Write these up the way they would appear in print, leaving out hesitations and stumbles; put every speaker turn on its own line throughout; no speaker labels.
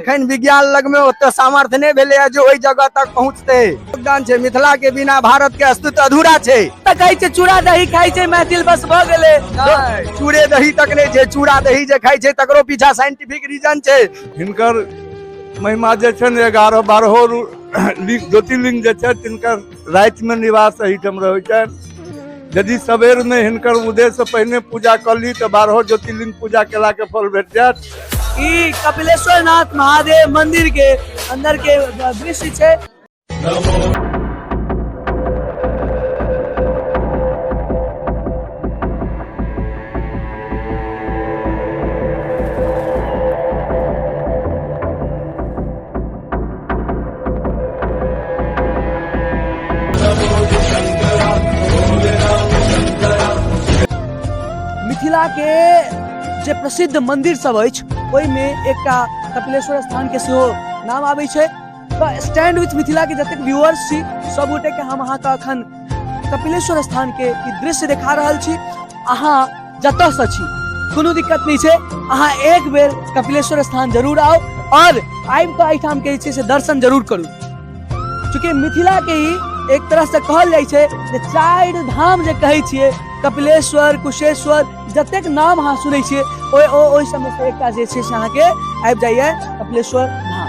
अखन विज्ञान लग में ओते सामर्थ्य नहीं भेले है जो ओई जगह तक पहुँचते। योगदान छै, मिथिला के बिना भारत के अस्तित्व अधूरा छै।
कहै छै चूड़ा दही खाइ छै मैथिल बस भ गेलै।
चूड़े दही तक नहीं छै, चूड़ा दही जे खाइ छै तकरो पीछा साइंटिफिक रीजन छै।
हिनकर महिमा जे छै ने 11-12 ज्योतिर्लिंग जे छै तिनकर राति में निवास एहिठाम रहै छै। यदि सबेर में हिनकर उदय से पहिने पूजा कर ली तो 12 ज्योतिर्लिंग पूजा केला के फल भेट जायत।
ई कपिलेश्वर नाथ महादेव मंदिर के अंदर के दृश्य छै। मिथिला के जे प्रसिद्ध मंदिर सब अछि ओहि में एकटा कपिलेश्वर स्थान के सेहो नाम आबै छै। तो स्टैंड विथ मिथिला के जतेक व्यूअर्स छी सब गोटे के हम अहाँ के अखन कपिलेश्वर स्थान के ई दृश्य देखा रहल छी। अहाँ जतऽ से छी कोनो दिक्कत नहीं छै, अहाँ एक बेर कपिलेश्वर स्थान जरूर आओ और आबि कऽ एहिठाम के जे छै से दर्शन जरूर करू। चूँकि मिथिला के ही एक तरह से कहल जाइ छै जे 4 धाम जे कहै छियै कपिलेश्वर, कुशेश्वर, जतेक नाम अहाँ सुनै छियै ओहि समय से एकटा जे छै से अहाँके आबि जाइए कपिलेश्वर धाम।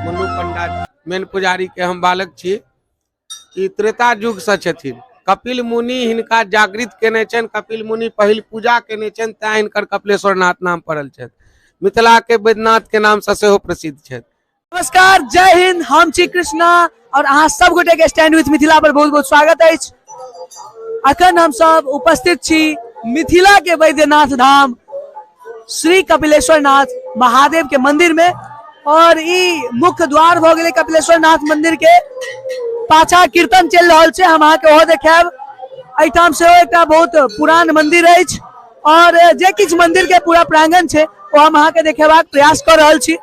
मनु पंडा मेन पुजारी के हम बालक छी। ई त्रेता युग से छथिन। कपिल मुनि हिनका जागृत केने छनि, कपिल मुनि पहिल पूजा केने छनि, तैं हिनकर कपिलेश्वर नाथ नाम पड़ल छथि। मिथिला के वैद्यनाथ के नाम से सेहो प्रसिद्ध छथि।
नमस्कार, जय हिंद, हम छी कृष्णा और अहाँ सब गोटे के स्टैंड विथ मिथिला पर बहुत बहुत स्वागत अछि। अखन हम सब उपस्थित छी मिथिला के वैद्यनाथ धाम श्री कपिलेश्वर नाथ महादेव के मंदिर में और ई मुख्य द्वार भ गेलै कपिलेश्वर नाथ मंदिर के। पाछा कीर्तन चल रहल छै, हम अहाँ के ओहो देखाएब। एहिठाम से एकटा बहुत पुरान मंदिर अछि और जे किछ मंदिर के पूरा प्रांगण छै ओ हम अहाँ के देखेबाक प्रयास कर रहल छी।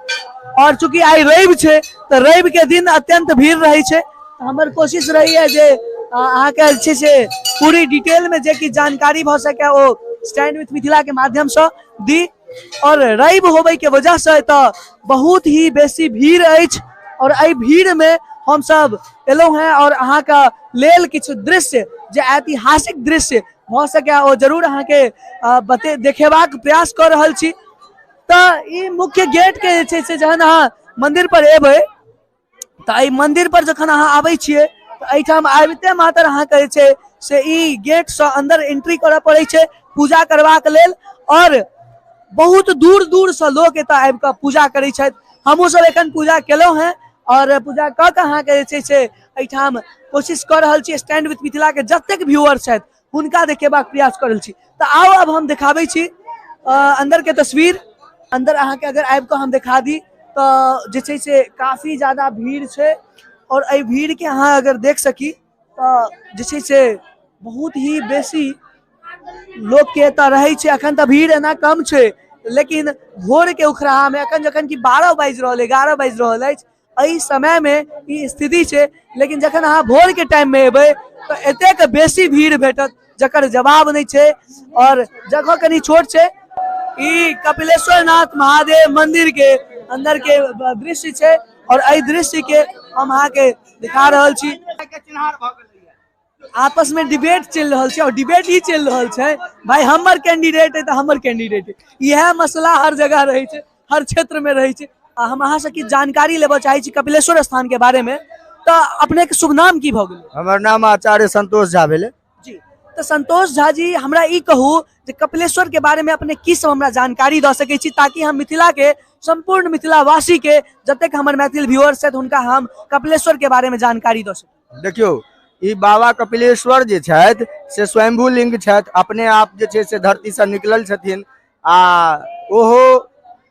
और चूंकि आई रवि छै तो रवि के दिन अत्यंत भीड़ रही छै। हमर कोशिश रही है जे अहाँ के जे से पूरी डिटेल में जे की जानकारी भ सके ओ स्टैंड विथ मिथिला के माध्यम से दी। और रवि होबे के वजह से तो बहुत ही बेसी भीड़ अछि और एहि भीड़ में हम सब एलहुं हैं और अहाँ का लेल किछ दृश्य जे ऐतिहासिक दृश्य भ सके ओ जरूर अहाँ के देखेबाक प्रयास कर रहल छी। तो ई मुख्य गेट के जे छै से जहन अहाँ मंदिर पर एबै तो एहि मंदिर पर जखन अहाँ आबै छियै तो एहिठाम आबिते मात्र अहाँ के जे छै से ई गेट से अंदर एंट्री करऽ पड़ै छै पूजा करबाक लेल। और बहुत दूर दूर से लोग एतऽ आबि कऽ पूजा करै छथि। हमहूँ सब एखन पूजा केलहुँ हैं और पूजा कऽ के अहाँ के जे छै से एहिठाम कोशिश कर रहल छी स्टैंड विथ मिथिला के जतेक व्यूअर छथि हुनका देखेबाक प्रयास कर रहल छी। तो आओ अब हम दिखाबै छी अंदर के तस्वीर। अंदर अहाँ के अगर आबि कऽ हम दिखा दी तो जे छै से काफी ज्यादा भीड़ छै और एहि भीड़ के अहाँ अगर देख सकी तो जे छै से बहुत ही बेसी लोग के एतऽ रहै छै। अखन तऽ भीड़ एना कम छै लेकिन भोर के उखराहा में अखन जखन कि 12 बाजि रहल 11 बाजि रहल अछि एहि समय में ई स्थिति छै। लेकिन जखन अहाँ भोर के टाइम में एबै तो एतेक बेसी भीड़ भेटत जकर जवाब नहीं छै और जगह कनी छोट छै। ई कपिलेश्वर नाथ महादेव मंदिर के अंदर के दृश्य छै और एहि दृश्य के हम अहाँ के दिखा रहल छी। आपस में डिबेट चल रहा है और डिबेट ही चल रहा है भाई हमर कैंडिडेट है तो हमर कैंडिडेट है। यह मसला हर जगह रही है, हर क्षेत्र में रही है। हम अहाँ से की जानकारी लेबा चाहे छी कपिलेश्वर स्थान के बारे में। तो अपने के शुभ नाम की भ गेल?
हमर नाम आचार्य संतोष झा भेले
जी। तो संतोष झा जी हमरा ई कहू जे कपिलेश्वर के बारे में अपने की सब हमरा जानकारी द सके छी ताकि हम मिथिला के संपूर्ण मिथिला वासी के जतेक हमर मैथिल व्यूअर्स छथि हुनका हम कपिलेश्वर के बारे में जानकारी द सके।
देखियो ई बाबा कपिलेश्वर जे छथि से स्वयंभू लिंग छथि, अपने आप जे छै से धरती से निकलल छथिन। आ ओहो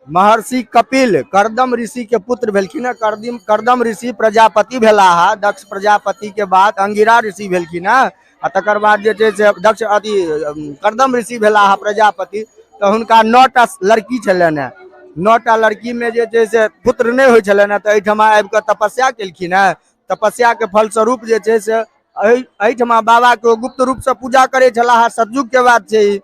महर्षि कपिल कर्दम ऋषि के पुत्र भेलखिन। कर्दम ऋषि प्रजापति भेलाहा, दक्ष प्रजापति के बाद अंगिरा ऋषि भेलखिन। आ तकर बाद जे छै से दक्ष अथी कर्दम ऋषि भेलाहा प्रजापति। तो हुनका 9टा लड़की छलनि। 9टा लड़की में जे छै से पुत्र नहीं होइ छलनि तो एहिठमा आबि कऽ तपस्या केलखिन। तपस्या के फलस्वरूप जे छै से एहिठमा बाबा के गुप्त रूप से पूजा करे छलाहा। सतयुग के बात छै।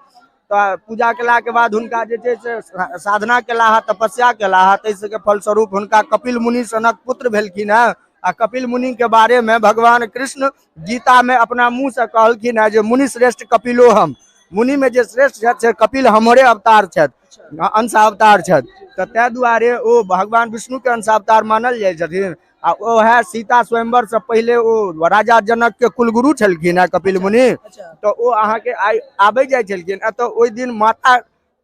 तो पूजा केला के बाद हुनका जे छै से साधना केला, तपस्या केला, ताहि के फलस्वरूप हुनका कपिल मुनि सनक पुत्र भेलखिन है। आ कपिल मुनि के बारे में भगवान कृष्ण गीता में अपना मुंह से कहलखिन है जे मुनि श्रेष्ठ कपिलो हम, मुनि में जे श्रेष्ठ छथि से कपिल हमरे अवतार छथि, अंशावतार छथि। तो तै दुआरे ओ भगवान विष्णु के अंशावतार मानल जाइ छथिन। आ ओहे सीता स्वयंवर से पहले ओ राजा जनक के कुलगुरु छलखिन है कपिल मुनि। तो ओ अहाँ के आबे जाइ छलखिन। तो ओहि दिन माता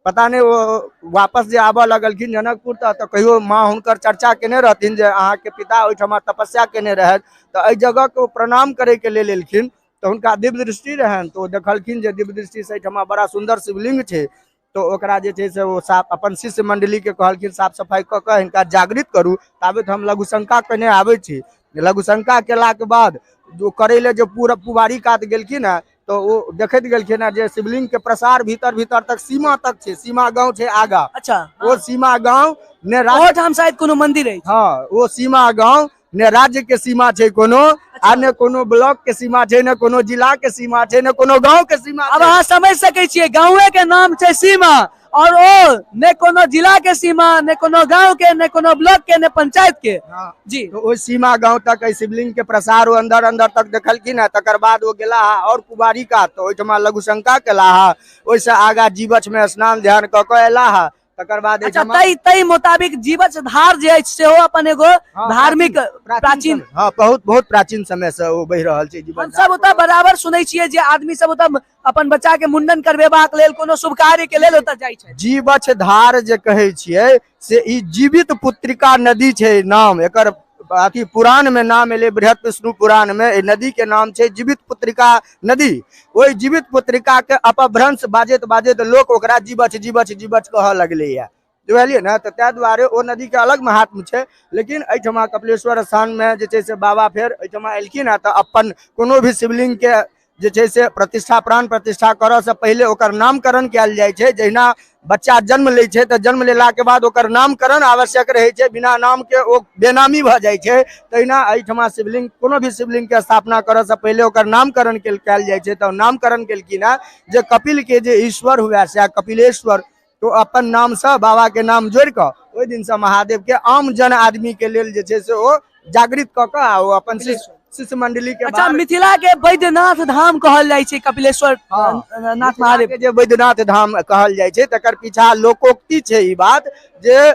पता नहीं वो वापस जे आबऽ लगलखिन जनकपुर तो कहियो माँ हुनकर चर्चा केने रहथिन जे अहाँ के पिता ओहिठमा तपस्या केने रहत। तो एहि जगह के प्रणाम करे के लेल एलखिन। तो उनका दिव्य दृष्टि रहन, तो देखलखिन जे दिव्य दृष्टि से एहिठमा बड़ा सुंदर शिवलिंग छै। तो ओकरा जे छै से वो साफ अपन शिष्य मंडली के कहलखिन साफ सफाई क के हिनका जागृत करू, ताबे हम लघुशंका केने आबै छी। लघुशंका केला के बाद जो करे ले जो पूरा पुबारी कात गेलखिन है, तो वो देखैत गेलखिन है जे शिवलिंग के प्रसार भीतर भीतर तक सीमा तक छै। सीमा गांव छै आगा।
अच्छा,
वो सीमा गांव ने
और हम शायद कोनो मंदिर है।
हाँ, वो सीमा गांव ने राज्य के सीमा छै कोनो, आ ने कोनो ब्लॉक के सीमा छै, ने कोनो जिला के सीमा छै, ने कोनो गांव के सीमा
अब
छै।
अहाँ समझ सकै छियै, गाँवे के नाम छै सीमा, और ओ ने कोनो जिला के सीमा, ने कोनो गांव के, ने कोनो ब्लॉक के, ने पंचायत के।
हाँ।
जी,
तो वो सीमा गांव तक एहि शिवलिंग के प्रसार वो अंदर अंदर तक देखलखिन है। तकर बाद वो गेला है और कुबारी का, तो ओहिठमा लघुशंका केला है। ओहिसे आगा जीवछ में स्नान ध्यान क के एला है। तकर बाद
अच्छा,
एहिठमा
तई मुताबिक जीवछ धार जे अछि सेहो अपन एगो धार्मिक प्राचीन,
हाँ, बहुत प्राचीन समय से वो बहि रहल छै जीवन।
हम सब ओतऽ बराबर सुनै छियै जे आदमी सब ओतऽ अपन बच्चा के मुंडन करवेबाक लेल, कोनो शुभ कार्य के लेल ओतऽ जाइ छै।
जीवछ धार जे कहै छियै से ई जीवित पुत्रिका नदी छै नाम एकर। अथी पुराण में नाम एले, बृहत विष्णु पुराण में ए नदी के नाम छै जीवित पुत्रिका नदी। ओहि जीवित पुत्रिका के अपभ्रंश बाजैत बाजैत लोक ओकरा जीवछ जीवछ जीवछ कहऽ लगले है, बुझलियै ने। तो तै दुआरे ओ नदी के अलग महात्म छै। लेकिन एहिठमा कपिलेश्वर स्थान में जे छै से बाबा फेर एहिठमा एलखिन है। तो अपन कोनो भी शिवलिंग के जे छै से प्रतिष्ठा प्राण प्रतिष्ठा करऽ से पहले ओकर नामकरण कयल जाइ छै। जहिना बच्चा जन्म लै छै तो जन्म लेला के बाद ओकर नामकरण आवश्यक रहै छै, बिना नाम के ओ बेनामी भऽ जाइ छै। तहिना एहिठमा शिवलिंग, कोनो भी शिवलिंग के स्थापना करऽ से पहले ओकर नामकरण कयल जाइ छै। तो नामकरण केलखिन है जे कपिल के जे ईश्वर हुए से कपिलेश्वर। तो अपन नाम से बाबा के नाम जोड़ के ओहि दिन से महादेव के आम जन आदमी के लेल जे छै से ओ जागृत क के ओ अपन शिष्य मंडली के।
अच्छा, मिथिला के बैद्यनाथ धाम कहल जाइ छै कपिलेश्वर नाथ महादेव
के जे बैद्यनाथ धाम कहल जाइ छै, तकर पीछा लोकोक्ति छै ई बात जे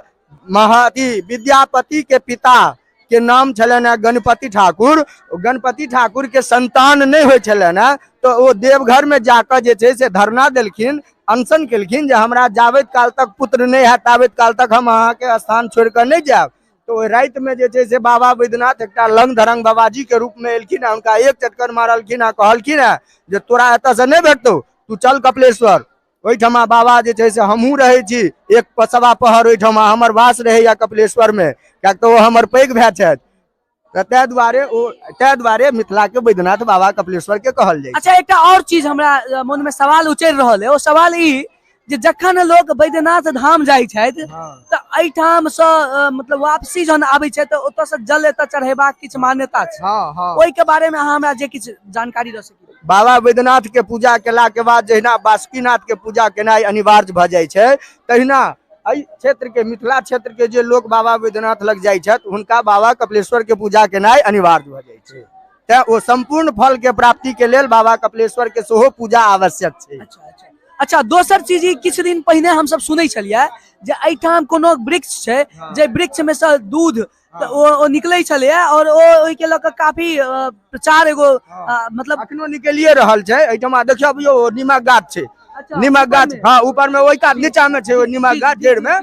महाति विद्यापति के पिता के नाम छलन है गणपति ठाकुर। गणपति ठाकुर के संतान नहीं होय छलन है, तो वो देवघर में जाकर जे छै से धरना देलखिन, अनशन केलखिन जे हमरा जावेत काल तक पुत्र नहीं है तावेत काल तक हम अहाँ के स्थान छोड़ कर नहीं जाब। तो रात में जे छै से बाबा बैद्यनाथ एकटा लंग धरंग बाबाजी के रूप में एलखिन है। उनका एक चक्कर मारलखिन है, कहलखिन है जे तोरा एतऽ से नहीं भेटतौ, तू चल कपिलेश्वर। ओहिठमा बाबा जे छै से हमहूँ रहै छी, एक सवा पहर ओहिठमा हमर वास रहैया कपिलेश्वर में, कियाक तऽ ओ हमर पैघ भाई छथि। तै दुआरे मिथिला के बैद्यनाथ बाबा कपिलेश्वर के कहल जाइ।
अच्छा, एकटा और चीज हमरा मन में सवाल उचरि रहल है, ओ सवाल ई जे जखन लोग बैद्यनाथ धाम जाइ छथि तऽ एहिठाम से मतलब वापसी जहन आबै छै तऽ ओतऽ से जल एतऽ चढ़ेबाक किछु मान्यता छै। ओहि के बारे में अहाँ हमरा जे किछु जानकारी दऽ सकी।
बाबा बैद्यनाथ के पूजा केला के बाद जहिना बासुकीनाथ के पूजा केनाइ अनिवार्य भऽ जाइ छै, तहिना एहि क्षेत्र के मिथिला क्षेत्र के जे लोग बाबा बैद्यनाथ लग जाइ छथि हुनका बाबा कपिलेश्वर के पूजा केनाइ अनिवार्य भऽ जाइ छै। तैं ओ संपूर्ण फल के प्राप्ति के लेल बाबा कपिलेश्वर के सेहो पूजा आवश्यक छै।
अच्छा, दोसर चीज ई किछु दिन पहिने हम सब सुनै छलियै जे एहिठाम कोनो वृक्ष छै जे वृक्ष में से दूध ओ निकलै छलै और ओहि के लऽ कऽ काफी प्रचार एगो मतलब
अखनो निकलिए रहल छै। एहिठमा देखियौ नीमक गाछ छै, नीमक गाछ, हाँ ऊपर में ओहि कात नीचा में छै नीमक गाछ, जड़ में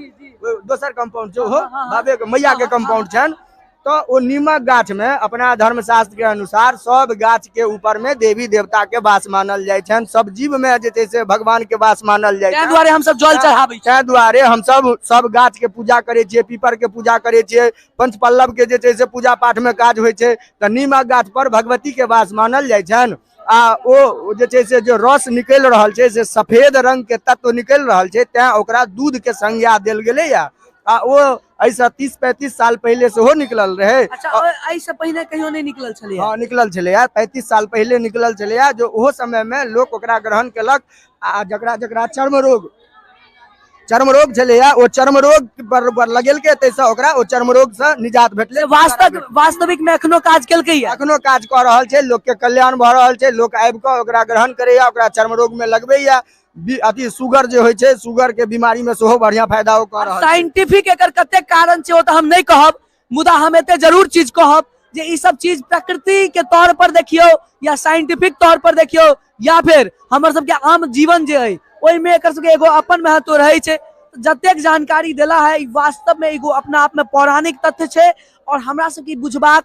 दोसर कंपाउंड छै, ओहो बाबे के मैया के कंपाउंड छनि। तो वो नीमक गाछ में अपना धर्मशास्त्र के अनुसार सब गाछ के ऊपर में देवी देवता के वास मानल जाय छनि, सब जीव में जे छै से भगवान के वास मानल जाय छनि।
दुआरे हम सब जल चढ़ाबै छी,
दुआरे हम सब गाछ के पूजा करे छियै, पीपर के पूजा करे छियै, पंच पल्लव के जे छै से पूजा पाठ में काज होइ छै। तो नीमक गाछ पर भगवती के वास मानल जाय छनि। आ ओ जे छै से जो रस निकलि रहल छै से सफेद रंग के तत्व निकलि रहल छै, तें ओकरा दूध के संज्ञा देल गेलै या। वो ऐसा 30-35 साल पहले से हो निकलल रहे।
अच्छा ऐसे पहले कहियो नहीं निकलल छलिए।
हाँ निकलल चले 35 साल पहले निकलल चले जो ओहो समय में लोग ओकरा ग्रहण केलक। आ जकरा जकरा चर्म रोग चले वो चर्म रोग पर लगेलके तैसे ओकरा ओ चर्म रोग से निजात भेटले।
वास्तविक में एखनो काज केलकै या,
एखनो काज क रहल छै, लोग के कल्याण भ रहल छै, लोग आबि के ओकरा ग्रहण करैया, ओकरा चर्म रोग में लगबैया। अति शुगर जे होइ छै, शुगर के बीमारी में सेहो बढ़िया फायदा क रहल छै।
साइंटिफिक एकर कते कारण छै ओ त हम नहीं कहब, मुदा हम एते जरूर चीज कहब जे ई सब चीज प्रकृति के तौर पर देखियो या साइंटिफिक तौर पर देखियो या फिर हमर सब के आम जीवन जे है ओइ में एकर सबके एगो अपन महत्व रहे छै। जतेक जानकारी देला है वास्तव में एगो अपना आप में पौराणिक तथ्य छै और हमरा सब की बुझबाक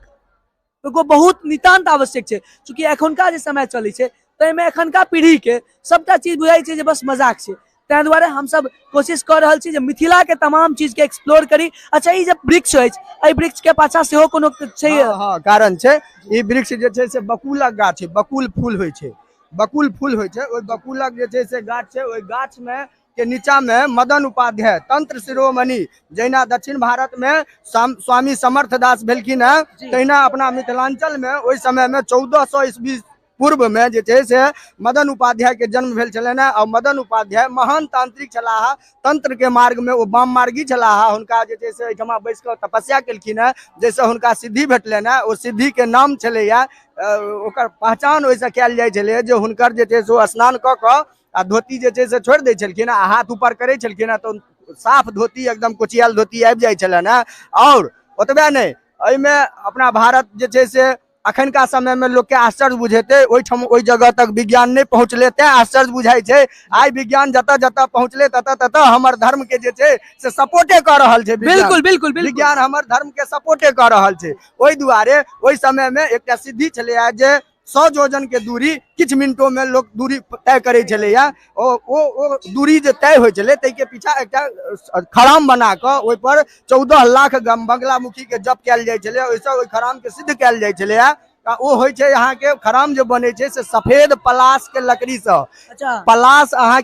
एगो बहुत नितांत आवश्यक छै। चूंकि एखनका जे समय चलै छै तै में एखनका पीढ़ी के सबटा चीज बुझाई छै जे बस मजाक छै, तै दुआरे हम सब कोशिश कर रहल छी जे मिथिला के तमाम चीज के एक्सप्लोर करी। अच्छा ई जे वृक्ष अछि, एहि वृक्ष के पाछा सेहो कोनो छै?
हाँ कारण छै। ई वृक्ष जे छै से बकुलक गाछ छै, बकुल फूल होइ छै, बकुल फूल होइ छै। ओइ बकुलक जे छै से गाछ छै, ओइ गाछ में के नीचा में मदन उपाध्याय तंत्र शिरोमणि जहिना दक्षिण भारत में स्वामी समर्थ दास भेलखिन है, तहिना अपना मिथिलांचल में ओइ समय में 1400 ईस्वी पूर्व में जे छै से मदन उपाध्याय के जन्म भेल छलैन है। और मदन उपाध्याय महान तांत्रिक छलाह, तंत्र के मार्ग में वो वाम मार्गी छलाह। हुनका जे छै से एहिठमा बैस के तपस्या केलखिन है, जैसे हुनका सिद्धि भेटलैन है। ओ सिद्धि के नाम छलैया, ओकर पहचान ओइसे कैल जाइ छलै जे हुनकर जे छै से स्नान क के आ धोती जे छै से छोड़ि दै छलखिन आ हाथ ऊपर करै छलखिन है, तो साफ धोती एकदम कुचियाल धोती आबि जाइ छलैन है। और ओतबे नहीं, एहिमे अपना भारत जे छै से अखनका समय में लोग के आश्चर्य बुझेते, ओइ जगह तक विज्ञान नहीं पहुँचले, ते आश्चर्य बुझाई छै। आई विज्ञान जत जत पहुँचले तत हमर धर्म के जे छै से सपोर्टे कर रहल छै।
बिल्कुल बिल्कुल
विज्ञान हमर धर्म के सपोर्टे कर रहल छै। ओइ दुआरे ओइ समय में एकटा सिद्धि छलै जे 100 योजन के दूरी किछ मिनटों में लोग दूरी तय करे छलैया। ओ दूरी जे तय होइ छलै तै के पीछा एकटा खराम बना के ओइ पर 14 लाख बंगलामुखी के जप कैल जाइ छलै, ओइसे ओइ खराम के सिद्ध कैल जाइ छलैया। ओ होइ छै यहाँ के खराम जे बने छै से सफेद पलाश के लकड़ी से।
अच्छा
पलाश अहाँ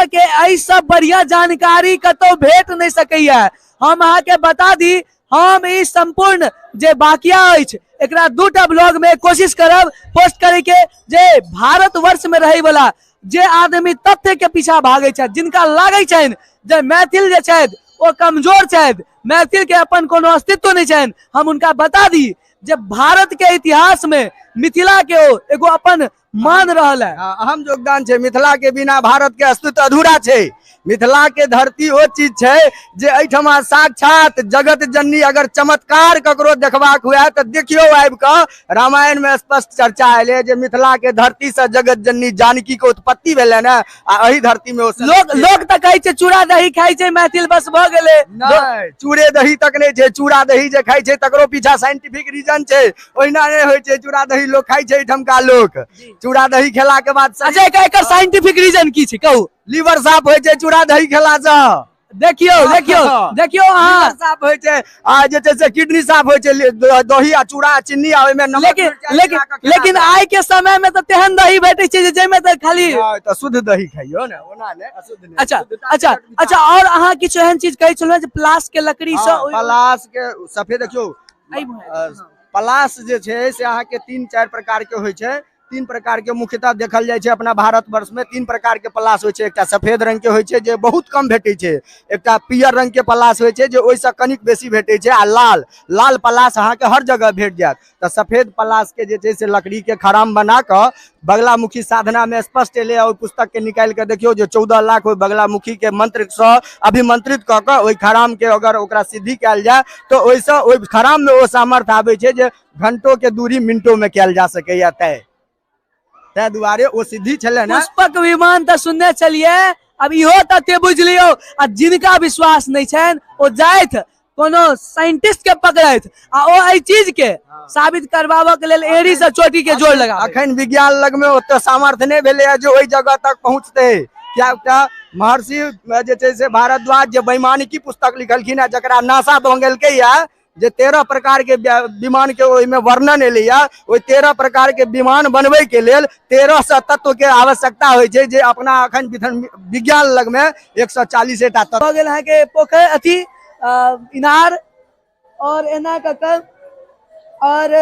के एहि सब बढ़िया जानकारी कतौ भेट नहीं सकैया। हम अहाँ के बता दी, हम ई संपूर्ण जे बाकिया अछि एकरा 2टा ब्लॉग में कोशिश करब पोस्ट करे के, जे भारत वर्ष में रहे वाला जे आदमी तथ्य के पीछा भागे छै, जिनका लागे छनि जे मैथिल जे छथि ओ कमजोर छथि, मैथिल के अपन कोनो अस्तित्व नहीं छनि, हम उनका बता दी जे भारत के इतिहास में मिथिला के एगो अपन मान रहल है,
अहम योगदान छै। मिथिला के बिना भारत के अस्तित्व अधूरा छै। मिथिला के धरती ओ चीज छै जे एहिठमा साक्षात जगत जननी अगर चमत्कार ककरो देखबाक हुए तो देखियो आबि के रामायण में स्पष्ट चर्चा आयल जे मिथिला के धरती से जगत जननी जानकी के उत्पत्ति भेलै ने। आ एही धरती में
लोग त कहै छै चूड़ा दही खाइ छै मैथिल बस भ गेलै।
नहीं, चूड़े दही तक नहीं छै। चूड़ा दही जे खाइ छै तकरो पीछा साइंटिफिक रीजन छै। ओहिना नहीं होइ छै चूड़ा दही लोग खाइ छै एहिठमका लोग। चूड़ा दही खेला के बाद
अच्छा एकर साइंटिफिक रीजन की छै कहू?
लीवर साफ होइ छै चूड़ा दही खेला से।
देखियो अहाँ
साफ होइ छै आ जे छै से किडनी साफ होइ छै दही आ चूड़ा चिन्नी आ ओइ में नमक।
लेकिन आइ के समय में तो तेहन दही भेटै छै जे में तो खाली
तो शुद्ध दही खाइयो ने, ओना ने अशुद्ध नहीं।
अच्छा और अहाँ किछु एहन चीज कहै छलहुँ जे प्लास के लकड़ी से
पलाश के सफेद देखियो पलाश जे छै से अहाँ के 3-4 प्रकार के होइ छै। 3 प्रकार के मुख्यतः देखल जाय छै अपना भारत वर्ष में। 3 प्रकार के पलाश होइ छै। एकटा सफेद रंग के होइ छै जे बहुत कम भेटै छै, एकटा पियर रंग के पलाश होइ छै जे ओइसे कनिक बेसी भेटै छै, आ लाल पलाश अहाँ के हर जगह भेट जायत। तो सफेद पलाश के जे छै से लकड़ी के खराम बना के बगलामुखी साधना में स्पष्ट एले। और पुस्तक के निकाल के देखियो जे 14 लाख ओइ बगलामुखी के मंत्र से अभिमंत्रित क के ओइ खराम के अगर ओकरा सिद्धि कैल जाय तो ओइसे ओइ खराम में ओ सामर्थ्य आबै छै जे घंटों के दूरी मिनटों में कैल जा सकैया तय। तै दुआरे ओ सिद्धि छलै ने।
पुष्पक विमान तो सुनने चलिए, अब इहो तथ्य बुझ लियो। आ जिनका विश्वास नहीं छन ओ जाइत कोनो साइंटिस्ट के पकड़ैत आ ओ एहि चीज के साबित करबाबे के लेल एड़ी से चोटी के जोड़ लगा।
अखन विज्ञान लग में ओते सामर्थ्य नहीं भेलै जो ओइ जगह तक पहुंचते। क्या महर्षि जे छै से भारद्वाज जे वैमानिकी पुस्तक लिखलखिन है जकरा नासा मंगेलकै या जे 13 प्रकार के विमान के ओइ में वर्णन एलै या। ओइ 13 प्रकार के विमान बनबै के लेल 1300 तत्व के आवश्यकता होइ छै जे अपना अखन विज्ञान लग में 140 टा तत्व
हो गेल है के पोखर अथी इनार और एना ककर और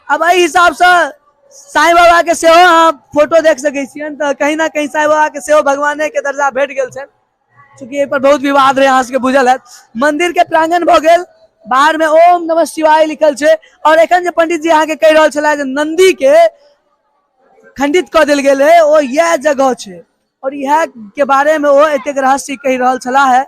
अब एहि हिसाब से साईं बाबा के सेहो अहाँ फोटो देख सकै छियन, तो कहीं ना कहीं साईं बाबा के सेहो भगवाने के दर्जा भेट गेल छन, चूंकि एहि पर बहुत विवाद रहे, अहाँ सबके बुझल है। मंदिर के प्रांगण भ गेल, बाहर में ओम नमः शिवाय लिखल छै, और एखन जे पंडित जी अहाँ के कहि रहल छला जे नंदी के खंडित क देल गेल है, ओ यह जगह छै, और यह के बारे में वो एतेक रहस्य कहि रहल छला है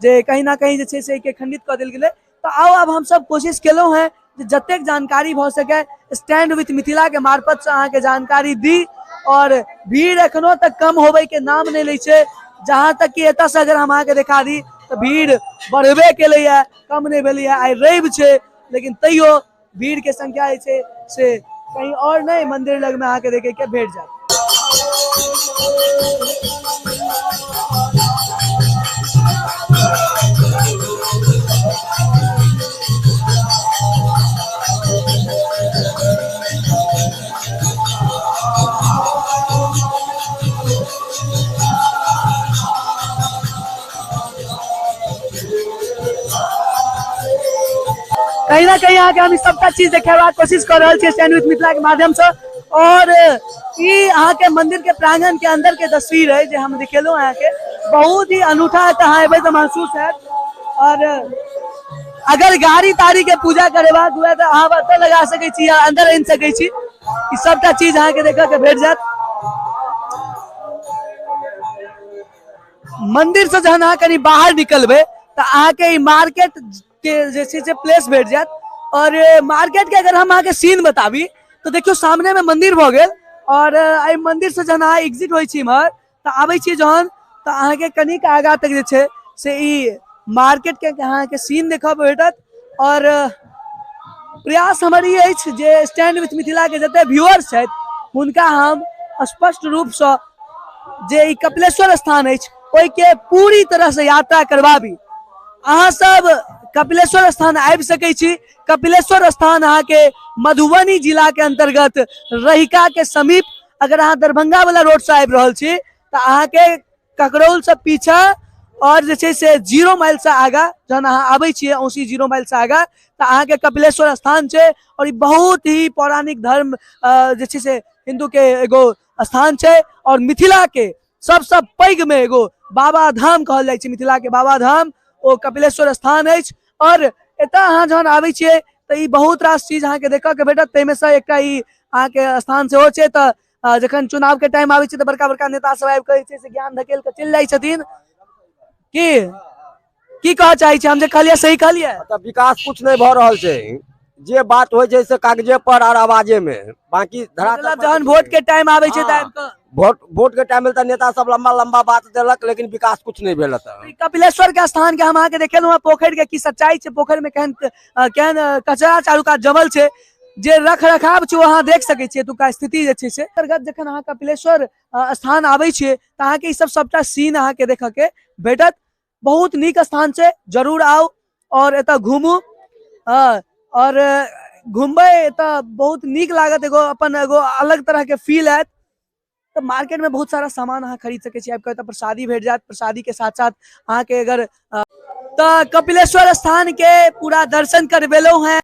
जे कहीं ना कहीं जे छै से एके खंडित क देल गेलै। तो आओ अब हम सब कोशिश केलहुं हैं जे जतेक जानकारी भ सके स्टैंड विथ मिथिला के मार्फत से अहाँ के जानकारी दी, और भीड़ एखनो तक कम होबे के नाम नहीं लै छै। जहां तक कि एतऽ से अगर हम अहाँ के देखा दी तो भीड़ बढ़बे केलै है, कम नहीं भेलै है। आइ रवि छै लेकिन तैयो भीड़ के संख्या जे छै से कहीं और नहीं मंदिर लग में अहाँ के देखे के भेट जाए। कहीं ना कहीं यहाँ के हम सबटा चीज देखेबाक कोशिश कर रहे हैं स्टैंड विथ मिथिला के माध्यम से, और ई यहाँ के मंदिर के प्रांगण के अंदर के तस्वीर है जो हम दिखेलो यहाँ के, बहुत ही अनूठा है। यहाँ एबे तो महसूस है, और अगर गाड़ी तारी के पूजा करेबाक हुए तो अहाँ बता लगा सकै छी, अंदर आनि सकै छी, ई सबटा चीज अहाँ के देखे के भेट जात। मंदिर से जहन अहाँ कनी बाहर निकलबे तो अहाँ के मार्केट के जैसे प्लेस भेट जात, और मार्केट के अगर हम अहाँ के सीन बताबी तो देखियो सामने में मंदिर भ गेल, और आई मंदिर से जहन अहाँ एग्जिट होइ छी इमहर तो आबै छी जहन तो अहाँ के कनिक आगा तक जे छै से ई मार्केट के अहाँ के सीन देखब भेटत। और प्रयास हमर ई अछि जे स्टैंड विथ मिथिला के जते व्यूअर्स छथि हुनका हम स्पष्ट रूप से जे ई कपिलेश्वर स्थान अछि ओहि के पूरी तरह से यात्रा करबाबी। अहाँ सब कपिलेश्वर स्थान आबि सकै छी। कपिलेश्वर स्थान अहाँ के मधुबनी जिला के अंतर्गत रहिका के समीप, अगर अहाँ दरभंगा वाला रोड से आबि रहल छी तो अहाँ के ककरौल से पीछा और जे छै से 0 माइल से आगा जहन अहाँ आबै छियै औसी 0 माइल से आगा तो अहाँ के कपिलेश्वर स्थान छै, और ई बहुत ही पौराणिक धर्म जे छै से हिंदू के एगो स्थान छै, और मिथिला के सबसे पैघ में एगो बाबा धाम कहल जाइ छै, मिथिला के बाबा धाम ओ कपिलेश्वर स्थान अछि। और एतऽ अहाँ जहन आबै छियै तो ई बहुत रास चीज अहाँ के देखऽ के भेटत, ताहिमे से एकटा ई अहाँ के स्थान सेहो छै। तो जखन चुनाव के टाइम आबै छै तो बड़का बड़का नेता सब आबि के से ज्ञान धकेल के चलि जाइ छथिन। की कह चाहे छी हम जे कहलिए सही कहलिए?
तो विकास कुछ नहीं भ रहल छै, जे बात होय छै से कागजे पर और आवाजे में, बाकी धरातल पर
जहन वोट के टाइम आबै छै त
वोट के टाइम में नेता सब लंबा लंबा बात देलक लेकिन विकास कुछ नहीं भेल।
कपिलेश्वर के स्थान के हम अहाँ के देखेलहुँ पोखरि के की सच्चाई छै, पोखरि में केहन कचरा चारू कात जमल छै, जे रख रखाव छै अहाँ देख सकै छियै। एतुका स्थिति जे छै से अंतर्गत जखन अहाँ कपिलेश्वर स्थान आबै छियै तऽ अहाँ के ई सब सबटा सीन अहाँ के देखऽ के भेटत। बहुत नीक स्थान छै, जरूर आओ और एतऽ घूमू, और घूमबै एतऽ बहुत नीक लागत, एगो अपन एगो अलग तरह के फील आयत। तो मार्केट में बहुत सारा सामान अहाँ खरीद सके छी, आपको प्रसादी भेट जात, प्रसादी के साथ साथ अहाँ के अगर तो कपिलेश्वर स्थान के पूरा दर्शन करवेलहुं हैं।